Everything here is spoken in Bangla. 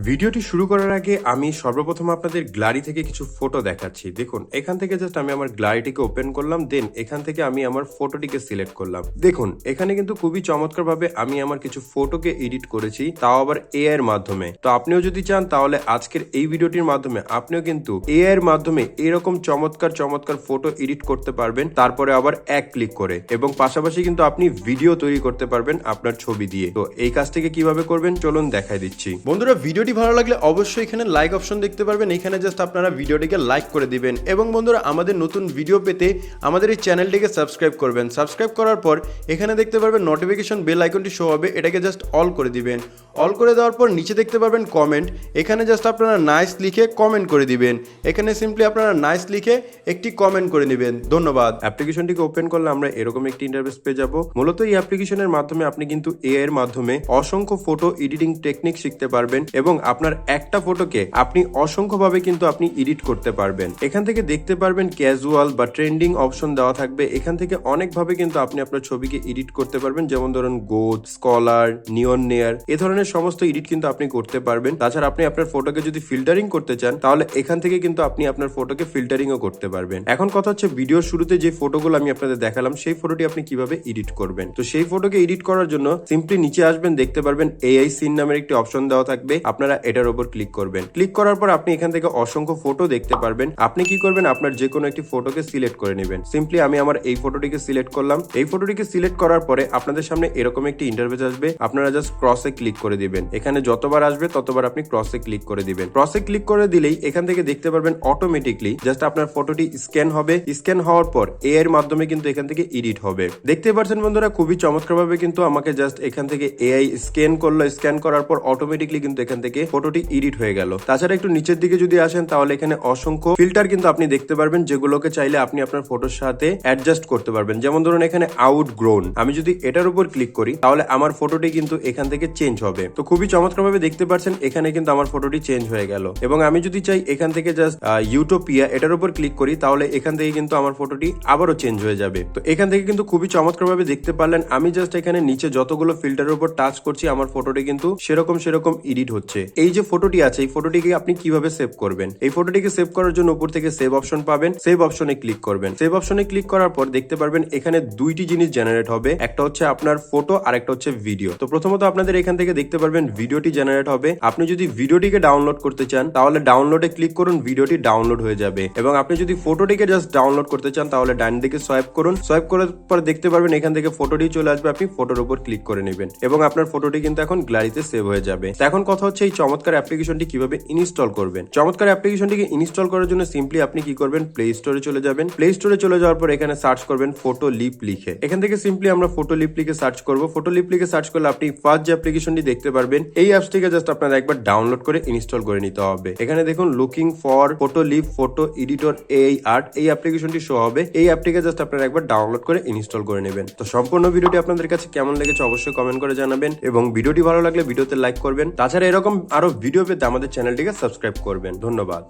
ভিডিওটি শুরু করার আগে আমি সর্বপ্রথম আপনাদের গ্যালারি থেকে কিছু ফটো দেখাচ্ছি। দেখুন এখান থেকে জাস্ট আমি আমার গ্যালারিটিকে ওপেন করলাম, দেন এখান থেকে আমি আমার ফটোটিকে সিলেক্ট করলাম। দেখুন এখানে কিন্তু খুবই চমৎকার ভাবে আমি আমার কিছু ফটোকে এডিট করেছি, তাও আবার এআই এর মাধ্যমে। তো আপনিও যদি চান তাহলে আজকের এই ভিডিওটির মাধ্যমে আপনিও কিন্তু এআই এর মাধ্যমে এরকম চমৎকার চমৎকার ফটো এডিট করতে পারবেন, তারপরে আবার এক ক্লিক করে, এবং পাশাপাশি কিন্তু আপনি ভিডিও তৈরি করতে পারবেন আপনার ছবি দিয়ে। তো এই কাজটিকে কিভাবে করবেন চলুন দেখাই দিচ্ছি। বন্ধুরা ভিডিওটি ভালো লাগলে অবশ্যই এখানে লাইক অপশন দেখতে পারবেন, এখানে জাস্ট আপনারা ভিডিওটিকে লাইক করে দিবেন। এবং বন্ধুরা আমাদের নতুন ভিডিও পেতে আমাদের এই চ্যানেলটিকে সাবস্ক্রাইব করবেন। সাবস্ক্রাইব করার পর এখানে দেখতে পারবেন নোটিফিকেশন বেল আইকনটি শো হবে, এটাকে জাস্ট অল করে দিবেন। অল করে দেওয়ার পর নিচে দেখতে পারবেন কমেন্ট, এখানে জাস্ট আপনারা নাইস লিখে কমেন্ট করে দিবেন। এখানে সিম্পলি আপনারা নাইস লিখে একটি কমেন্ট করে নেবেন। ধন্যবাদ। অ্যাপ্লিকেশনটিকে ওপেন করলে আমরা এরকম একটি ইন্টারফেস পেয়ে যাব। মূলত এই অ্যাপ্লিকেশনের মাধ্যমে আপনি কিন্তু এআই এর মাধ্যমে অসংখ্য ফটো এডিটিং টেকনিক শিখতে পারবেন, এবং আপনার একটা ফটোকে আপনি অসংখ্যভাবে কিন্তু আপনি এডিট করতে পারবেন। এখান থেকে দেখতে পারবেন ক্যাজুয়াল বা ট্রেন্ডিং অপশন দেওয়া থাকবে। এখান থেকে অনেকভাবে কিন্তু আপনি আপনার ছবিকে এডিট করতে পারবেন, যেমন ধরুন গোথ, স্কলার, নিয়ন নেয়ার, এ ধরনের সমস্ত এডিট কিন্তু আপনি করতে পারবেন। তাছাড়া আপনি আপনার ফটোকে যদি ফিল্টারিং করতে চান তাহলে এখান থেকে কিন্তু আপনি আপনার ফটোকে ফিল্টারিংও করতে পারবেন। এখন কথা হচ্ছে ভিডিওর শুরুতে যে ফটোগুলো আমি আপনাদের দেখালাম সেই ফটোটি আপনি কিভাবে এডিট করবেন। তো সেই ফটোকে এডিট করার জন্য সিম্পলি নিচে আসবেন, দেখতে পারবেন এআই সিন নামের একটি অপশন দেওয়া থাকবে, আপনারা এটার উপর ক্লিক করবেন। ক্লিক করার পর আপনি এখান থেকে অসংখ্য ফটো দেখতে পারবেন। আপনি কি করবেন, আপনার যে কোনো একটি ফটোকে সিলেক্ট করে নেবেন। সিম্পলি আমি আমার এই ফটোটিকে সিলেক্ট করলাম। এই ফটোটিকে সিলেক্ট করার পরে আপনাদের সামনে এরকম একটি ইন্টারফেস আসবে, আপনারা জাস্ট ক্রসে ক্লিক করে দিবেন। এখানে যতবার আসবে ততবার আপনি ক্রসে ক্লিক করে দিবেন। ক্রসে ক্লিক করে দিলেই এখান থেকে দেখতে পারবেন অটোমেটিকলি জাস্ট আপনার ফটোটি স্ক্যান হবে। স্ক্যান হওয়ার পর এআই এর মাধ্যমে কিন্তু এখান থেকে এডিট হবে। দেখতে পাচ্ছেন বন্ধুরা খুবই চমৎকার ভাবে কিন্তু আমাকে জাস্ট এখান থেকে এআই স্ক্যান করলো। স্ক্যান করার পর অটোমেটিকলি কিন্তু এখান থেকে ফটোটি এডিট হয়ে গেল। তাছাড়া একটু নিচের দিকে যদি আসেন তাহলে এখানে অসংখ্য ফিল্টার কিন্তু আপনি দেখতে পারবেন, যেগুলোকে চাইলে আপনি আপনার ফটোর সাথে অ্যাডজাস্ট করতে পারবেন। যেমন ধরুন এখানে আউটগ্রোন, আমি যদি এটার উপর ক্লিক করি তাহলে আমার ফটোটি কিন্তু এখান থেকে চেঞ্জ হবে। তো খুবই চমৎকার ভাবে দেখতে পাচ্ছেন এখানে কিন্তু আমার ফটোটি চেঞ্জ হয়ে গেল। এবং আমি যদি চাই এখান থেকে জাস্ট ইউটোপিয়া এটার উপর ক্লিক করি তাহলে এখান থেকে কিন্তু আমার ফটোটি আবারও চেঞ্জ হয়ে যাবে। তো এখান থেকে কিন্তু খুবই চমৎকার ভাবে দেখতে পারলেন আমি জাস্ট এখানে নিচে যতগুলো ফিল্টারের উপর টাচ করছি আমার ফটোটি কিন্তু সেরকম এডিট হচ্ছে। এই যে ফটোটি আছে এই ফটোটিকে আপনি কিভাবে সেভ করবেন, এই ফটোটিকে সেভ করার জন্য উপর থেকে সেভ অপশন পাবেন, সেভ অপশনে ক্লিক করবেন। সেভ অপশনে ক্লিক করার পর দেখতে পারবেন এখানে দুইটি জিনিস জেনারেট হবে, একটা হচ্ছে আপনার ফটো আর একটা হচ্ছে ভিডিও। তো প্রথমত আপনাদের এখান থেকে দেখতে পারবেন ভিডিওটি জেনারেট হবে। আপনি যদি ভিডিওটিকে ডাউনলোড করতে চান তাহলে ডাউনলোডে ক্লিক করুন, ভিডিওটি ডাউনলোড হয়ে যাবে। এবং আপনি যদি ফটোটিকে জাস্ট ডাউনলোড করতে চান তাহলে ডান দিকে সোয়াইপ করুন। সোয়াইপ করার পর দেখতে পারবেন এখান থেকে ফটোটি চলে আসবে, আপনি ফটোর উপর ক্লিক করে নেবেন এবং আপনার ফটোটি কিন্তু এখন গ্যালারিতে সেভ হয়ে যাবে। এখন কথা হচ্ছে এই চমৎকার অ্যাপ্লিকেশনটি কিভাবে ইনস্টল করবেন। চমৎকার অ্যাপ্লিকেশনটিকে ইনস্টল করার জন্য সিম্পলি আপনি কি করবেন, প্লে স্টোরে চলে যাবেন। প্লে স্টোরে চলে যাওয়ার পর এখানে সার্চ করবেন ফটো লিপ লিখে। এখান থেকে সিম্পলি আমরা ফটো লিপ লিখে সার্চ করব। ফটো লিপ লিখে সার্চ করলে আপনি ফার্স্ট যে অ্যাপ্লিকেশনটি দেখতে পারবেন এই অ্যাপসটিকে জাস্ট আপনারা একবার ডাউনলোড করে ইনস্টল করে নিতে হবে। এখানে দেখুন looking for Photoleap photo editor AI art, এই অ্যাপ্লিকেশনটি শো হবে। এই অ্যাপটিকে জাস্ট আপনারা একবার ডাউনলোড করে ইনস্টল করে নেবেন। তো সম্পূর্ণ ভিডিওটি আপনাদের কাছে কেমন লেগেছে অবশ্যই কমেন্ট করে জানাবেন, এবং ভিডিওটি ভালো লাগলে ভিডিওতে লাইক করবেন। তাছাড়া এরকম আরো ভিডিও পেতে আমাদের চ্যানেলটিকে সাবস্ক্রাইব করবেন। ধন্যবাদ।